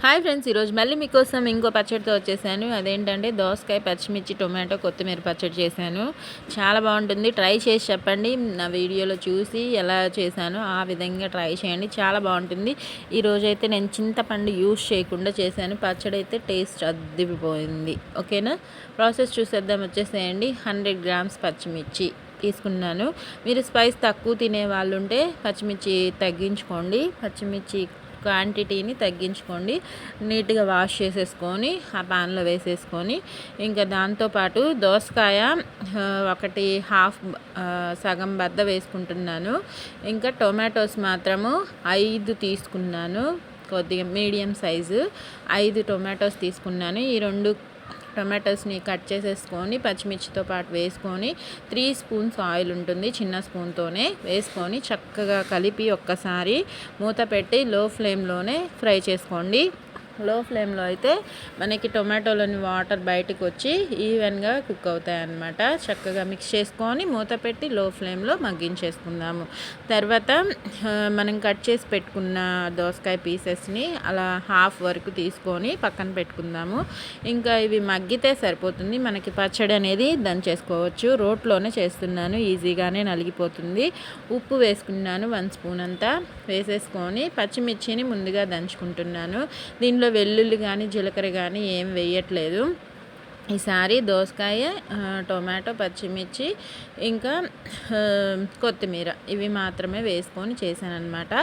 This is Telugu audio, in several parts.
హాయ్ ఫ్రెండ్స్, ఈరోజు మళ్ళీ మీకోసం ఇంకో పచ్చడితో వచ్చేసాను. అదేంటంటే దోసకాయ, పచ్చిమిర్చి, టొమాటో, కొత్తిమీర పచ్చడి చేశాను. చాలా బాగుంటుంది. ట్రై చేసి చెప్పండి. నా వీడియోలో చూసి ఎలా చేశానో ఆ విధంగా ట్రై చేయండి. చాలా బాగుంటుంది. ఈరోజైతే నేను చింతపండు యూస్ చేయకుండా చేశాను. పచ్చడి అయితే టేస్ట్ అద్దిరిపోయింది. ఓకేనా? ప్రాసెస్ చూసేద్దాం. వచ్చేసేయండి. 100 గ్రామ్స్ పచ్చిమిర్చి తీసుకున్నాను. మీరు స్పైస్ తక్కువ తినే వాళ్ళు ఉంటే పచ్చిమిర్చి తగ్గించుకోండి. పచ్చిమిర్చి క్వాంటిటీని తగ్గించుకోండి. నీట్గా వాష్ చేసేసుకొని ఆ పాన్లో వేసేసుకొని ఇంకా దాంతోపాటు దోసకాయ ఒకటి హాఫ్ సగం బద్ద వేసుకుంటున్నాను. ఇంకా టొమాటోస్ మాత్రము 5 తీసుకున్నాను. కొద్దిగా మీడియం సైజు 5 టొమాటోస్ తీసుకున్నాను. ఈ 2 టొమాటోస్ని కట్ చేసేసుకొని పచ్చిమిర్చితో పాటు వేసుకొని 3 స్పూన్స్ ఆయిల్ ఉంటుంది, చిన్న స్పూన్తోనే వేసుకొని చక్కగా కలిపి ఒక్కసారి మూత పెట్టి లో ఫ్లేమ్లోనే ఫ్రై చేసుకోండి. లో ఫ్లేమ్లో అయితే మనకి టొమాటోలోని వాటర్ బయటకు వచ్చి ఈవెన్గా కుక్ అవుతాయి అన్నమాట. చక్కగా మిక్స్ చేసుకొని మూత పెట్టి లో ఫ్లేమ్లో మగ్గించేసుకుందాము. తర్వాత మనం కట్ చేసి పెట్టుకున్న దోసకాయ పీసెస్ని అలా హాఫ్ వరకు తీసుకొని పక్కన పెట్టుకుందాము. ఇంకా ఇవి మగ్గితే సరిపోతుంది. మనకి పచ్చడి అనేది దంచేసుకోవచ్చు. రోట్లోనే చేస్తున్నాను, ఈజీగానే నలిగిపోతుంది. ఉప్పు వేసుకున్నాను 1 స్పూన్ అంతా వేసేసుకొని పచ్చిమిర్చిని ముందుగా దంచుకుంటున్నాను. దీనిలో వెల్లుల్లి కానీ జీలకర్ర కానీ ఏం వేయట్లేదు. ఈసారి దోసకాయ, టొమాటో, పచ్చిమిర్చి ఇంకా కొత్తిమీర ఇవి మాత్రమే వేసుకొని చేశానన్నమాట.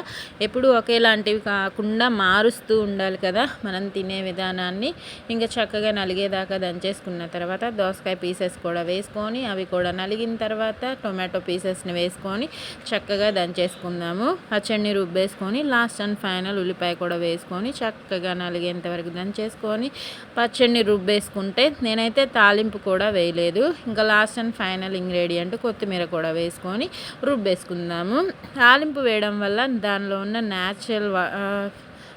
ఎప్పుడు ఒకేలాంటివి కాకుండా మారుస్తూ ఉండాలి కదా మనం తినే విధానాన్ని. ఇంకా చక్కగా నలిగేదాకా దంచేసుకున్న తర్వాత దోసకాయ పీసెస్ కూడా వేసుకొని అవి కూడా నలిగిన తర్వాత టొమాటో పీసెస్ని వేసుకొని చక్కగా దంచేసుకుందాము. పచ్చడిని రుబ్బేసుకొని లాస్ట్ అండ్ ఫైనల్ ఉల్లిపాయ కూడా వేసుకొని చక్కగా నలిగేంత వరకు దంచేసుకొని పచ్చడిని రుబ్బేసుకుంటే నేనైతే తాలింపు కూడా వేయలేదు. ఇంకా లాస్ట్ అండ్ ఫైనల్ ఇంగ్రీడియంట్ కొత్తిమీర కూడా వేసుకొని రుబ్బేసుకుందాము. తాలింపు వేయడం వల్ల దానిలో ఉన్న న్యాచురల్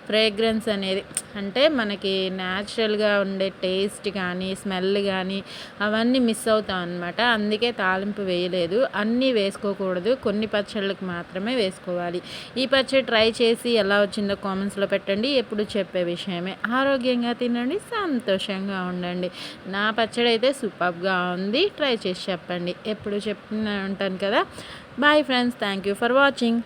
ఫ్రేగ్రెన్స్ అనేది, అంటే మనకి న్యాచురల్గా ఉండే టేస్ట్ కానీ స్మెల్ కానీ అవన్నీ మిస్ అవుతాం అనమాట. అందుకే తాలింపు వేయలేదు. అన్నీ వేసుకోకూడదు, కొన్ని పచ్చళ్ళకి మాత్రమే వేసుకోవాలి. ఈ పచ్చడి ట్రై చేసి ఎలా వచ్చిందో కామెంట్స్లో పెట్టండి. ఎప్పుడు చెప్పే విషయమే. ఆరోగ్యంగా తినండి, సంతోషంగా ఉండండి. నా పచ్చడి అయితే సూపర్గా ఉంది. ట్రై చేసి చెప్పండి. ఎప్పుడు చెప్తూనే ఉంటాను కదా. Bye friends, thank you for watching.